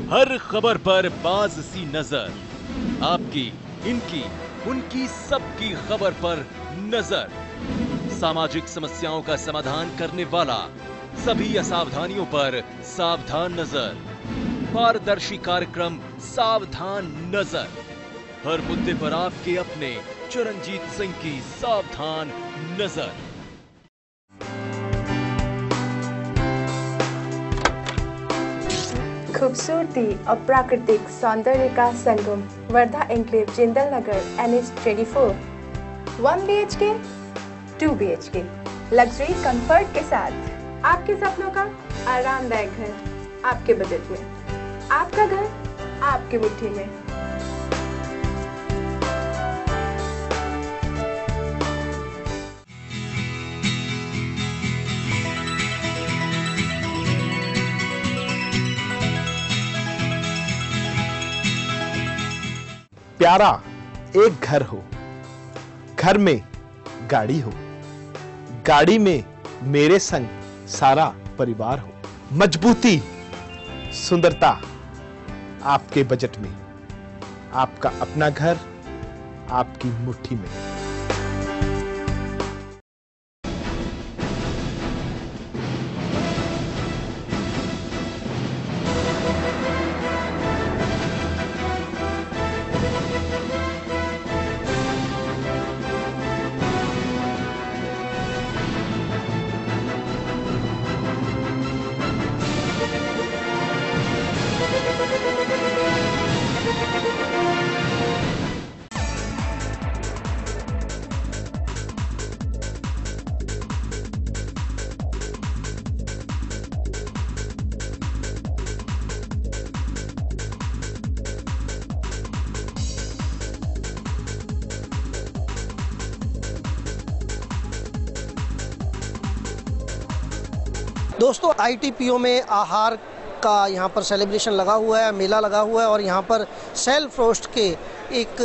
हर खबर पर बाज सी नजर, आपकी, इनकी, उनकी, सबकी खबर पर नजर। सामाजिक समस्याओं का समाधान करने वाला, सभी असावधानियों पर सावधान नजर। पारदर्शी कार्यक्रम सावधान नजर। हर मुद्दे पर आपके अपने चरणजीत सिंह की सावधान नजर। खूबसूरती और प्राकृतिक सौंदर्य का संगम, वर्धा एन्क्लेव, जिंदल नगर, NH 24। 1 BHK, 2 BHK, luxury comfort के साथ आपके सपनों का आरामदायक घर आपके बजट में। आपका घर आपकी मुट्ठी में। प्यारा एक घर हो, घर में गाड़ी हो, गाड़ी में मेरे संग सारा परिवार हो। मजबूती, सुंदरता आपके बजट में। आपका अपना घर आपकी मुट्ठी में। दोस्तों, ITPO में आहार का यहाँ पर सेलिब्रेशन लगा हुआ है, मेला लगा हुआ है और यहाँ पर सेल्फ रोस्ट के एक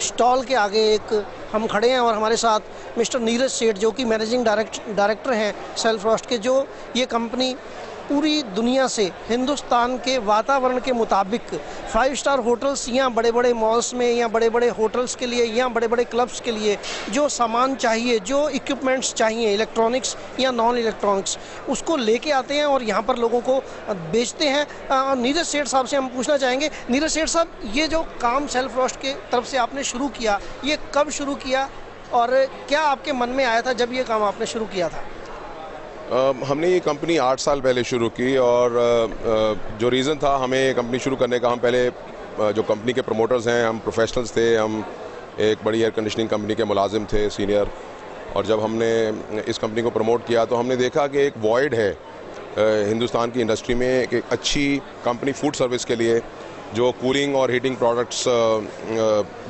स्टॉल के आगे हम खड़े हैं और हमारे साथ मिस्टर नीरज सेठ जो कि मैनेजिंग डायरेक्टर हैं सेल्फ रोस्ट के, जो ये कंपनी पूरी दुनिया से हिंदुस्तान के वातावरण के मुताबिक 5 स्टार होटल्स या बड़े बड़े मॉल्स में या बड़े बड़े होटल्स के लिए या बड़े बड़े क्लब्स के लिए जो सामान चाहिए, जो इक्विपमेंट्स चाहिए, इलेक्ट्रॉनिक्स या नॉन इलेक्ट्रॉनिक्स, उसको लेके आते हैं और यहाँ पर लोगों को बेचते हैं। नीरज सेठ साहब से हम पूछना चाहेंगे, नीरज सेठ साहब, ये जो काम सेल्फ रोस्ट के तरफ से आपने शुरू किया, ये कब शुरू किया और क्या आपके मन में आया था जब ये काम आपने शुरू किया था? हमने ये कंपनी 8 साल पहले शुरू की और जो रीज़न था हमें ये कंपनी शुरू करने का, हम पहले जो कंपनी के प्रमोटर्स हैं, हम प्रोफेशनल्स थे, हम एक बड़ी एयर कंडीशनिंग कंपनी के मुलाजिम थे सीनियर, और जब हमने इस कंपनी को प्रमोट किया तो हमने देखा कि एक वॉइड है हिंदुस्तान की इंडस्ट्री में, एक अच्छी कंपनी फूड सर्विस के लिए जो कूलिंग और हीटिंग प्रोडक्ट्स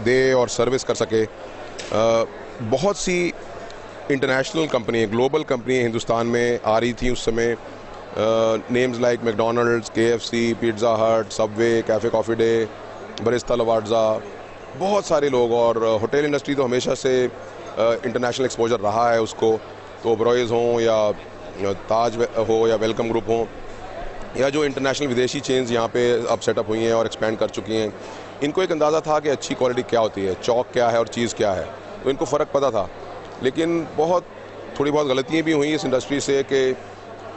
दे और सर्विस कर सके। बहुत सी international company, global company Hindustan में आ रही थी उस समय, names like McDonald's, KFC, pizza hut, subway, cafe coffee day, Barista Lavazza, बहुत सारे लोग। और होटल इंडस्ट्री तो हमेशा से इंटरनेशनल एक्सपोजर रहा है उसको, तो ओबरॉयज़ हों या ताज हो या वेलकम ग्रुप हो या जो इंटरनेशनल विदेशी चेन्स यहाँ पे अब सेटअप हुई हैं और एक्सपेंड कर चुकी हैं, इनको एक अंदाज़ा था कि अच्छी क्वालिटी क्या होती है, चौक क्या है और चीज़ क्या है, तो इनको फ़र्क पता था। लेकिन थोड़ी बहुत गलतियाँ भी हुई इस इंडस्ट्री से कि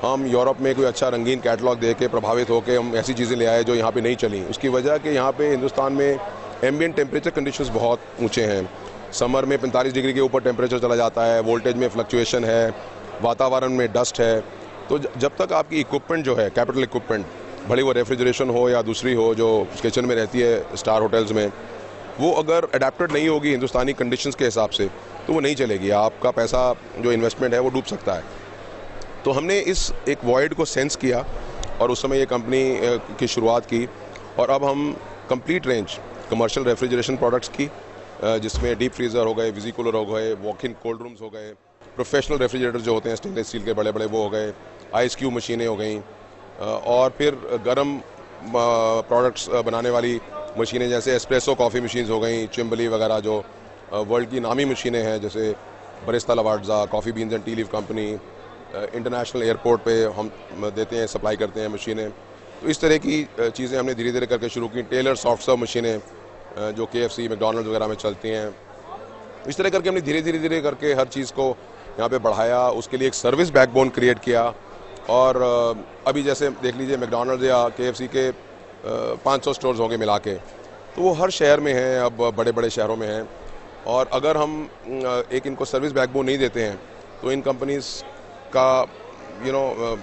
हम यूरोप में कोई अच्छा रंगीन कैटलॉग दे के प्रभावित होकर हम ऐसी चीज़ें ले आए जो यहाँ पे नहीं चली। उसकी वजह कि यहाँ पे हिंदुस्तान में एम्बिएंट टेम्परेचर कंडीशंस बहुत ऊंचे हैं। समर में 45 डिग्री के ऊपर टेम्परेचर चला जाता है, वोल्टेज में फ्लक्चुएशन है, वातावरण में डस्ट है। तो जब तक आपकी इक्विपमेंट जो है, कैपिटल इक्विपमेंट, भले वो रेफ्रिजरेशन हो या दूसरी हो जो किचन में रहती है स्टार होटल्स में, वो अगर अडेप्टेड नहीं होगी हिंदुस्तानी कंडीशंस के हिसाब से तो वो नहीं चलेगी। आपका पैसा जो इन्वेस्टमेंट है वो डूब सकता है। तो हमने इस एक वॉइड को सेंस किया और उस समय ये कंपनी की शुरुआत की और अब हम complete range commercial refrigeration products की, जिसमें डीप फ्रीज़र हो गए, विजी कूलर हो गए, वॉक इन कोल्ड रूम्स हो गए, प्रोफेशनल रेफ्रिजरेटर जो होते हैं स्टेनलेस स्टील के बड़े बड़े वो हो गए, आइस क्यूब मशीनें हो गई, और फिर गर्म प्रोडक्ट्स बनाने वाली मशीनें जैसे एस्प्रेसो कॉफ़ी मशीन्स हो गई, चिम्बली वगैरह जो वर्ल्ड की नामी मशीनें हैं, जैसे Barista Lavazza, coffee beans and tea leaf company, international airport पे हम देते हैं, सप्लाई करते हैं मशीनें। तो इस तरह की चीज़ें हमने धीरे धीरे करके शुरू की। टेलर सॉफ्ट सर्व मशीनें जो KFC मैकडॉनल्ड्स वगैरह में चलती हैं, इस तरह करके हमने धीरे धीरे करके हर चीज़ को यहाँ पे बढ़ाया, उसके लिए एक सर्विस बैकबोन क्रिएट किया। और अभी जैसे देख लीजिए मैकडॉनल्ड्स या KFC के 500 स्टोर्स होंगे मिला के, तो वो हर शहर में हैं, अब बड़े बड़े शहरों में हैं। और अगर हम एक इनको सर्विस बैकबोन नहीं देते हैं तो इन कंपनीज का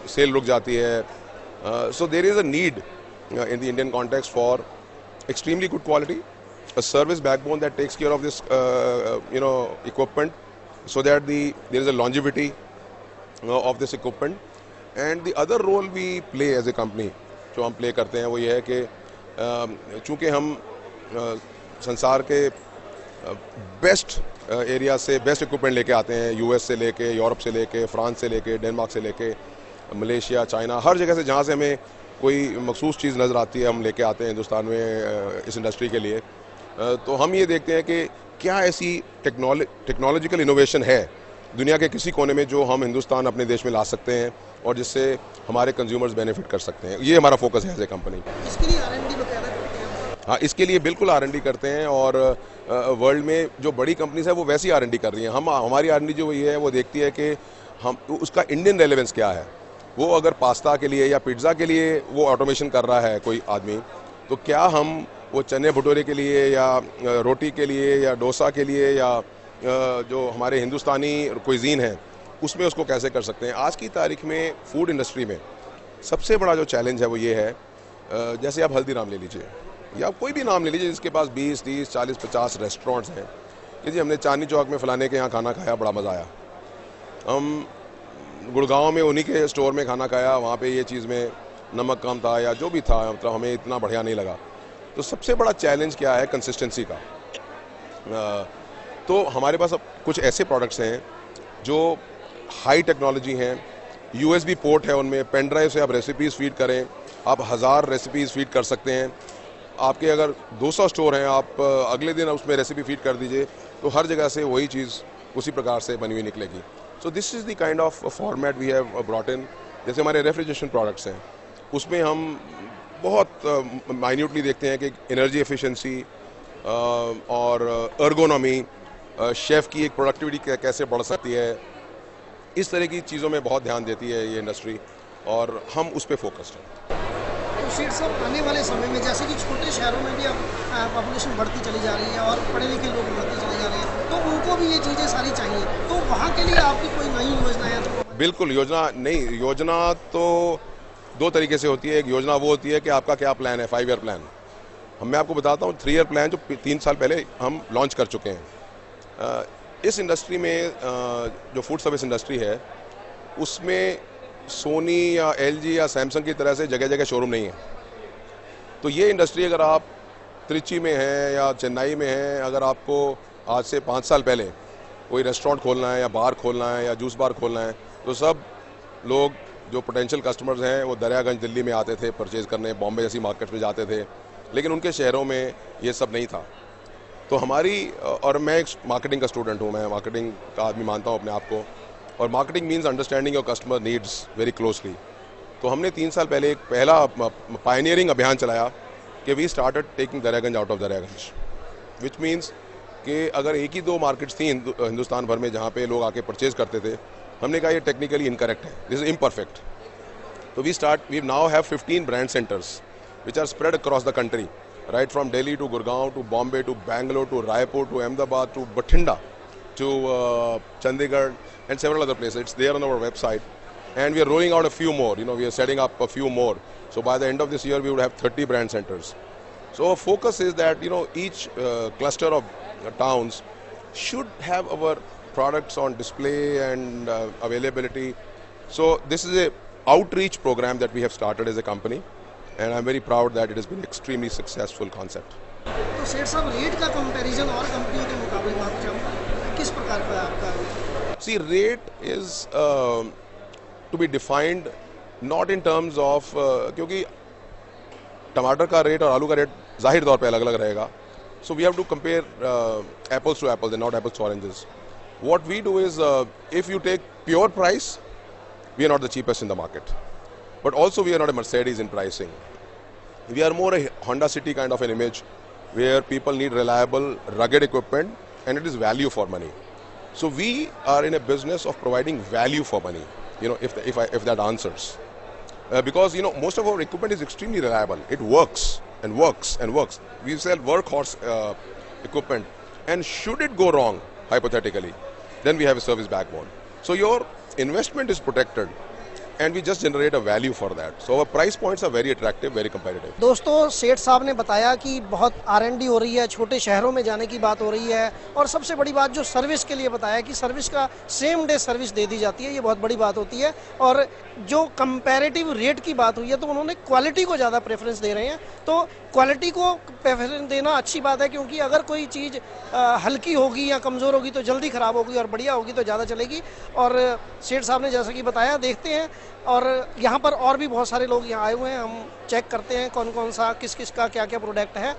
सेल रुक जाती है। So there is a need in the Indian context for extremely good quality, a service backbone that takes care of this equipment, so that there is a longevity of this equipment. And the other role we play as a company, जो हम play करते हैं वो ये है कि चूँकि हम संसार के बेस्ट एरिया से बेस्ट इक्विपमेंट लेके आते हैं, US से लेके, यूरोप से लेके, फ्रांस से लेके, डेनमार्क से लेके, मलेशिया, चाइना, हर जगह से जहाँ से हमें कोई मखसूस चीज़ नज़र आती है हम लेके आते हैं हिंदुस्तान में इस इंडस्ट्री के लिए। तो हम ये देखते हैं कि क्या ऐसी टेक्नोलॉजिकल इनोवेशन है दुनिया के किसी कोने में जो हम हिंदुस्तान अपने देश में ला सकते हैं और जिससे हमारे कंज्यूमर्स बेनिफिट कर सकते हैं। ये हमारा फोकस है एज ए कंपनी। इसके लिए R&D वगैरह करते हैं? हाँ, इसके लिए बिल्कुल R&D करते हैं। और वर्ल्ड में जो बड़ी कंपनीज है वो वैसी R&D कर रही हैं। हमारी R&D जो ये है वो देखती है कि हम उसका इंडियन रेलेवेंस क्या है। वो अगर पास्ता के लिए या पिज़्ज़ा के लिए वो ऑटोमेशन कर रहा है कोई आदमी, तो क्या हम वो चने भटूरे के लिए या रोटी के लिए या डोसा के लिए या जो हमारे हिंदुस्तानी क्विजीन है उसमें उसको कैसे कर सकते हैं। आज की तारीख में फूड इंडस्ट्री में सबसे बड़ा जो चैलेंज है वो ये है, जैसे आप हल्दीराम ले लीजिए या कोई भी नाम ले लीजिए जिसके पास 20, 30, 40, 50 रेस्टोरेंट्स हैं कि जी हमने चांदनी चौक में फ़लाने के यहाँ खाना खाया, बड़ा मज़ा आया। हम गुड़गांव में उन्हीं के स्टोर में खाना खाया, वहाँ पे ये चीज़ में नमक कम था या जो भी था, मतलब हमें इतना बढ़िया नहीं लगा। तो सबसे बड़ा चैलेंज क्या है, कंसिस्टेंसी का। तो हमारे पास अब कुछ ऐसे प्रोडक्ट्स हैं जो हाई टेक्नोलॉजी हैं, USB पोर्ट है उनमें, पेन ड्राइव से आप रेसिपीज़ फीड करें, आप 1000 रेसिपीज़ फीड कर सकते हैं। आपके अगर 200 स्टोर हैं, आप अगले दिन उसमें रेसिपी फीड कर दीजिए तो हर जगह से वही चीज़ उसी प्रकार से बनी हुई निकलेगी। So this is the kind of format we have brought in. जैसे हमारे रेफ्रिजरेशन प्रोडक्ट्स हैं उसमें हम बहुत माइन्यूटली देखते हैं कि एनर्जी एफिशिएंसी और अर्गोनॉमी, शेफ़ की एक प्रोडक्टिविटी कैसे बढ़ सकती है, इस तरह की चीज़ों में बहुत ध्यान देती है ये इंडस्ट्री और हम उस पर फोकस्ड हैं। तो शेठ साहब, आने वाले समय में जैसे कि छोटे शहरों में भी अब पॉपुलेशन बढ़ती चली जा रही है और पढ़े लिखे लोग बढ़ते चले जा रहे हैं, तो उनको भी ये चीज़ें सारी चाहिए, तो वहाँ के लिए आपकी कोई नई योजना है? तो बिल्कुल, योजना तो 2 तरीके से होती है। एक योजना वो होती है कि आपका क्या प्लान है, 5 ईयर प्लान। मैं आपको बताता हूँ 3 ईयर प्लान जो 3 साल पहले हम लॉन्च कर चुके हैं। इस इंडस्ट्री में जो फूड सर्विस इंडस्ट्री है उसमें सोनी या LG या सैमसंग की तरह से जगह जगह शोरूम नहीं है। तो ये इंडस्ट्री अगर आप त्रिची में हैं या चेन्नई में हैं, अगर आपको आज से 5 साल पहले कोई रेस्टोरेंट खोलना है या बार खोलना है या जूस बार खोलना है, तो सब लोग जो पोटेंशियल कस्टमर्स हैं वो दरियागंज दिल्ली में आते थे परचेज़ करने, बॉम्बे जैसी मार्केट में जाते थे, लेकिन उनके शहरों में ये सब नहीं था। तो और मैं एक मार्केटिंग का स्टूडेंट हूँ, मैं मार्केटिंग का आदमी मानता हूँ अपने आप को, और marketing means understanding your customer needs very closely. तो हमने 3 साल पहले एक पहला पायनियरिंग अभियान चलाया कि we started taking Daryaganj out of Daryaganj, which means कि अगर 1 ही 2 मार्केट्स थी हिंदुस्तान भर में जहाँ पे लोग आके परचेज़ करते थे, हमने कहा ये टेक्निकली इनकरेक्ट है, दिस इज इम्परफेक्ट। तो we now have 15 brand centres which are spread across the country, right from Delhi to Gurgaon to Bombay to Bangalore to Raipur to Ahmedabad to Bathinda to Chandigarh and several other places. It's there on our website, and we are rolling out a few more. We are setting up a few more. So by the end of this year, we would have 30 brand centers. So our focus is that each cluster of towns should have our products on display and availability. So this is a outreach program that we have started as a company. And I'm very proud that it has been extremely successful concept. तो शेठ साहब, rate का comparison और कंपनियों के मुकाबले में किस प्रकार का है आपका? See, rate is to be defined not in terms of क्योंकि टमाटर का रेट और आलू का रेट जाहिर तौर पे अलग अलग रहेगा. So we have to compare apples to apples and not apples to oranges. What we do is if you take pure price, we are not the cheapest in the market. But also we are not a Mercedes in pricing. We are more a Honda City kind of an image, where people need reliable, rugged equipment, and it is value for money. So we are in a business of providing value for money. You know, if that answers, because you know most of our equipment is extremely reliable. It works and works and works. We sell workhorse equipment, and should it go wrong, hypothetically, then we have a service backbone. So your investment is protected, and we just generate a value for that. So our price points are very attractive, very competitive. दोस्तों, सेठ साहब ने बताया कि बहुत R&D हो रही है, छोटे शहरों में जाने की बात हो रही है, और सबसे बड़ी बात जो सर्विस के लिए बताया कि सर्विस का सेम डे सर्विस दे दी जाती है, ये बहुत बड़ी बात होती है। और जो कंपैरेटिव रेट की बात हुई है, तो उन्होंने क्वालिटी को ज़्यादा प्रेफरेंस दे रहे हैं। तो क्वालिटी को प्रेफरेंस देना अच्छी बात है, क्योंकि अगर कोई चीज़ हल्की होगी या कमज़ोर होगी तो जल्दी ख़राब होगी, और बढ़िया होगी तो ज़्यादा चलेगी। और सेठ साहब ने जैसा कि बताया, देखते हैं। और यहाँ पर और भी बहुत सारे लोग यहाँ आए हुए हैं, हम चेक करते हैं कौन कौन सा किस किस का क्या क्या प्रोडक्ट है।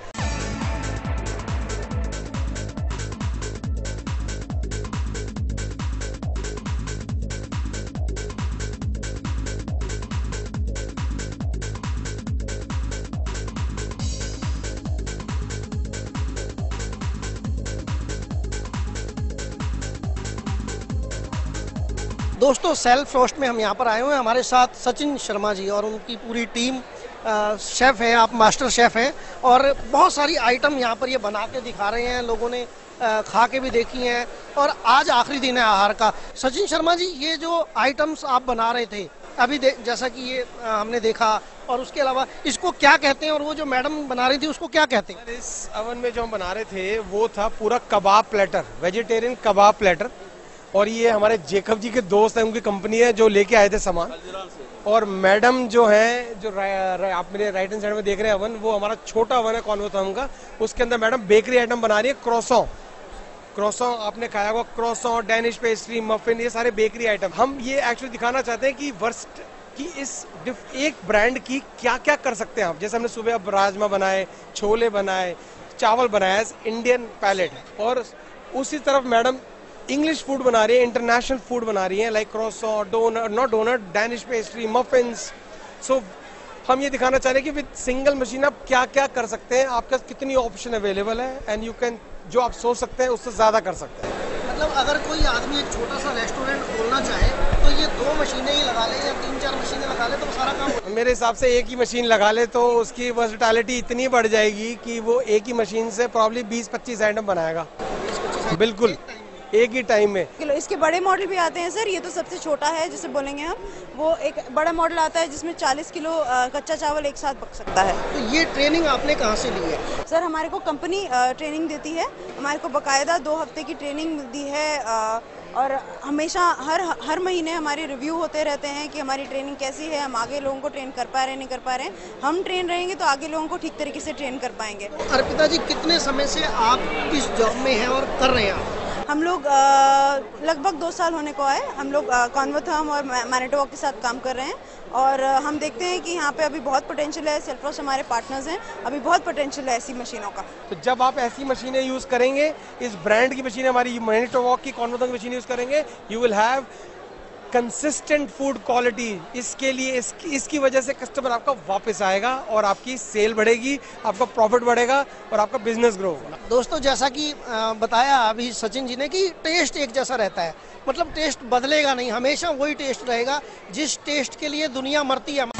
दोस्तों, सेल्फ रोस्ट में हम यहाँ पर आए हुए हैं, हमारे साथ सचिन शर्मा जी और उनकी पूरी टीम। शेफ़ हैं आप, मास्टर शेफ़ हैं, और बहुत सारी आइटम यहाँ पर ये बना के दिखा रहे हैं। लोगों ने खा के भी देखी हैं, और आज आखिरी दिन है आहार का। सचिन शर्मा जी, ये जो आइटम्स आप बना रहे थे अभी, जैसा कि ये हमने देखा, और उसके अलावा इसको क्या कहते हैं, और वो जो मैडम बना रही थी उसको क्या कहते हैं? इस अवन में जो हम बना रहे थे वो था पूरा कबाब प्लेटर, वेजिटेरियन कबाब प्लेटर। और ये हमारे जेकब जी के दोस्त हैं, उनकी कंपनी है, जो लेके आए थे सामान। और मैडम जो है, जो आप मेरे राइट हैंड साइड में देख रहे हैं अवन, वो हमारा छोटा अवन है कॉन्वोथम का। उसके अंदर मैडम बेकरी आइटम बना रही है। क्रोसॉन आपने खाया होगा, क्रोसॉन, डेनिश पेस्ट्री, मफिन, ये सारे बेकरी आइटम। हम ये एक्चुअली दिखाना चाहते हैं कि वर्स्ट कि इस एक ब्रांड की क्या क्या कर सकते हैं आप। जैसे हमने सुबह अब राजमा बनाए, छोले बनाए, चावल बनाया, इंडियन पैलेट। और उसी तरफ मैडम इंग्लिश फूड बना रही है, इंटरनेशनल फूड बना रही है, like croissant, donut, danish pastry, muffins. So हम ये दिखाना चाह रहे हैं कि विद सिंगल मशीन आप क्या क्या कर सकते हैं, आपका कितनी ऑप्शन अवेलेबल है, एंड यू कैन, जो आप सोच सकते हैं उससे ज़्यादा कर सकते हैं। मतलब अगर कोई आदमी एक छोटा सा रेस्टोरेंट खोलना चाहे तो ये 2 मशीनें ही लगा ले या 3-4 मशीनें लगा ले तो सारा काम? मेरे हिसाब से एक ही मशीन लगा ले तो उसकी वर्सेटैलिटी इतनी बढ़ जाएगी कि वो एक ही मशीन से प्रॉब्ली 20-25 आइटम बनाएगा, बिल्कुल एक ही टाइम में। किलो इसके बड़े मॉडल भी आते हैं सर। ये तो सबसे छोटा है जिसे बोलेंगे हम। वो एक बड़ा मॉडल आता है जिसमें 40 किलो कच्चा चावल एक साथ पक सकता है। तो ये ट्रेनिंग आपने कहाँ से ली है? सर, हमारे को कंपनी ट्रेनिंग देती है। हमारे को बाकायदा 2 हफ्ते की ट्रेनिंग मिलती है, और हमेशा हर महीने हमारे रिव्यू होते रहते हैं कि हमारी ट्रेनिंग कैसी है, हम आगे लोगों को ट्रेन कर पा रहे हैं, नहीं कर पा रहे हैं। हम ट्रेन रहेंगे तो आगे लोगों को ठीक तरीके से ट्रेन कर पाएंगे। अर्पिता जी, कितने समय से आप इस जॉब में हैं और कर रहे हैं? हम लोग लगभग 2 साल होने को आए। हम लोग कॉन्वोथम और मैनिटोबा के साथ काम कर रहे हैं, और हम देखते हैं कि यहाँ पे अभी बहुत पोटेंशियल है। सेल्फ्रोस्ट हमारे पार्टनर्स हैं, अभी बहुत पोटेंशियल है ऐसी मशीनों का। तो जब आप ऐसी मशीनें यूज़ करेंगे, इस ब्रांड की मशीनें, हमारी मैनिटोबा की कॉन्वोथम की मशीन यूज़ करेंगे, you will have consistent food quality. इसके लिए इसकी वजह से कस्टमर आपका वापस आएगा, और आपकी सेल बढ़ेगी, आपका प्रॉफिट बढ़ेगा, और आपका बिजनेस ग्रो होगा। दोस्तों, जैसा कि बताया अभी सचिन जी ने कि टेस्ट एक जैसा रहता है, मतलब टेस्ट बदलेगा नहीं, हमेशा वही टेस्ट रहेगा जिस टेस्ट के लिए दुनिया मरती है।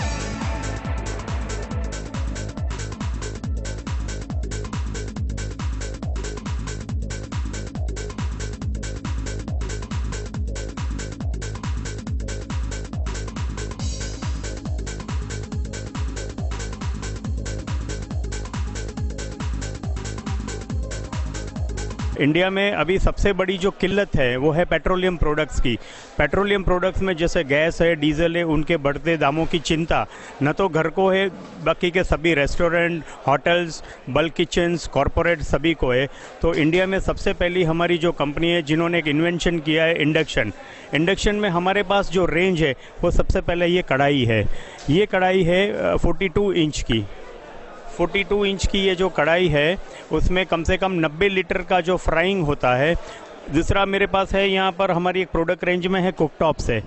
इंडिया में अभी सबसे बड़ी जो किल्लत है वो है पेट्रोलियम प्रोडक्ट्स की। पेट्रोलियम प्रोडक्ट्स में जैसे गैस है, डीजल है, उनके बढ़ते दामों की चिंता न तो घर को है, बाकी के सभी restaurant, hotels, bulk kitchens, corporate सभी को है। तो इंडिया में सबसे पहली हमारी जो कंपनी है जिन्होंने एक इन्वेंशन किया है इंडक्शन में हमारे पास जो रेंज है वो सबसे पहले ये कढ़ाई है। ये कढ़ाई है 42 इंच की। 42 इंच की ये जो कढ़ाई है उसमें कम से कम 90 लीटर का जो फ्राइंग होता है। दूसरा मेरे पास है यहाँ पर हमारी एक प्रोडक्ट रेंज में है कुकटॉप्स है।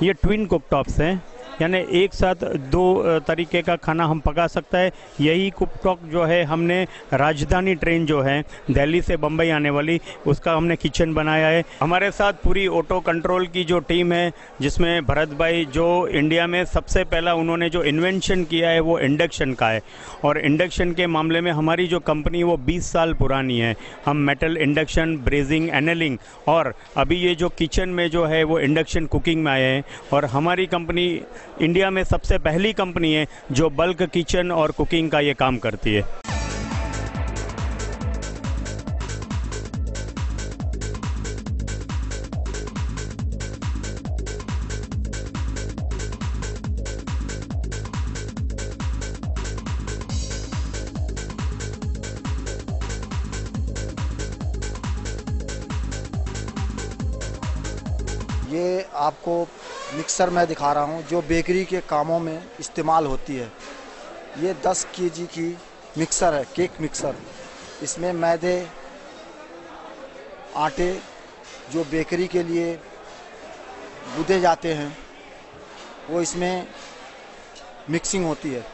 ये ट्विन कुकटॉप्स हैं। यानी एक साथ 2 तरीके का खाना हम पका सकता है। यही कुकटॉक जो है हमने राजधानी ट्रेन जो है दिल्ली से बम्बई आने वाली, उसका हमने किचन बनाया है। हमारे साथ पूरी ऑटो कंट्रोल की जो टीम है, जिसमें भरत भाई, जो इंडिया में सबसे पहला उन्होंने जो इन्वेंशन किया है वो इंडक्शन का है, और इंडक्शन के मामले में हमारी जो कंपनी वो 20 साल पुरानी है। हम मेटल इंडक्शन, ब्रेजिंग, एनलिंग और अभी ये जो किचन में जो है वो इंडक्शन कुकिंग में आए हैं। और हमारी कंपनी इंडिया में सबसे पहली कंपनी है जो बल्क किचन और कुकिंग का ये काम करती है। ये आपको मिक्सर मैं दिखा रहा हूँ जो बेकरी के कामों में इस्तेमाल होती है। ये 10 केजी की मिक्सर है, केक मिक्सर। इसमें मैदे, आटे जो बेकरी के लिए गूंदे जाते हैं वो इसमें मिक्सिंग होती है,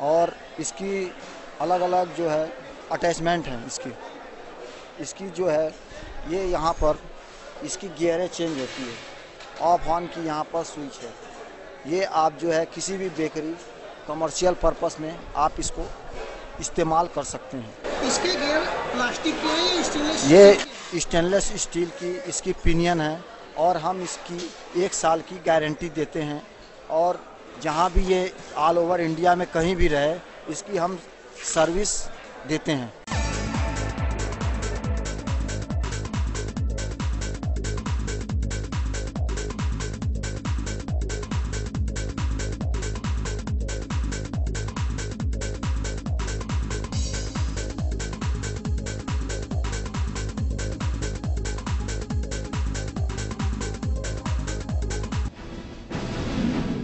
और इसकी अलग अलग जो है अटैचमेंट हैं। इसकी जो है ये यहाँ पर इसकी गियरें चेंज होती है। ऑफ ऑन की यहाँ पर स्विच है। ये आप जो है किसी भी बेकरी कमर्शियल पर्पस में आप इसको इस्तेमाल कर सकते हैं। इसके गियर प्लास्टिक के हैं या स्टेनलेस? ये स्टेनलेस स्टील की इसकी पिनियन है, और हम इसकी 1 साल की गारंटी देते हैं। और जहाँ भी ये ऑल ओवर इंडिया में कहीं भी रहे, इसकी हम सर्विस देते हैं।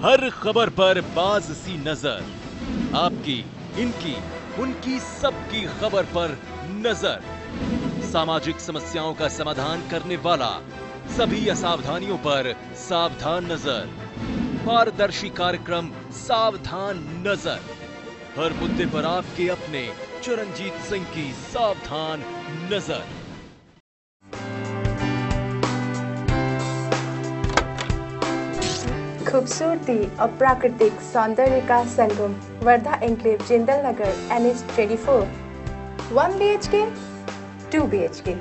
हर खबर पर बाज सी नजर, आपकी, इनकी, उनकी, सबकी खबर पर नजर। सामाजिक समस्याओं का समाधान करने वाला, सभी असावधानियों पर सावधान नजर। पारदर्शी कार्यक्रम सावधान नजर। हर मुद्दे पर आपके अपने चरणजीत सिंह की सावधान नजर। खूबसूरती और प्राकृतिक सौंदर्य का संगम, वर्धा एन्क्लेव, जिंदल नगर, NH24। 1 BHK, 2 BHK,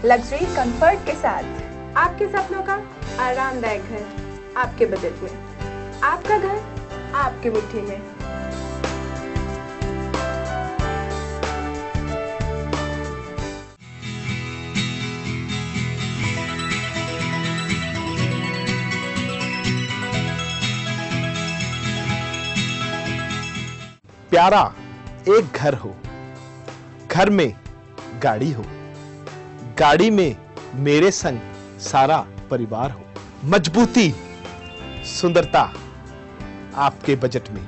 luxury comfort के साथ आपके सपनों का आरामदायक घर आपके बजट में। आपका घर आपकी मुट्ठी में। प्यारा एक घर हो, घर में गाड़ी हो, गाड़ी में मेरे संग सारा परिवार हो। मजबूती, सुंदरता आपके बजट में।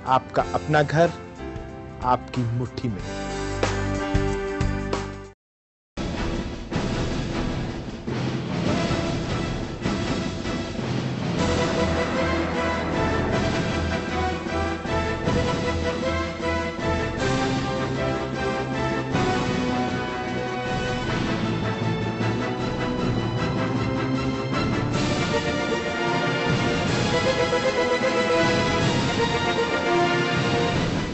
आपका अपना घर आपकी मुट्ठी में।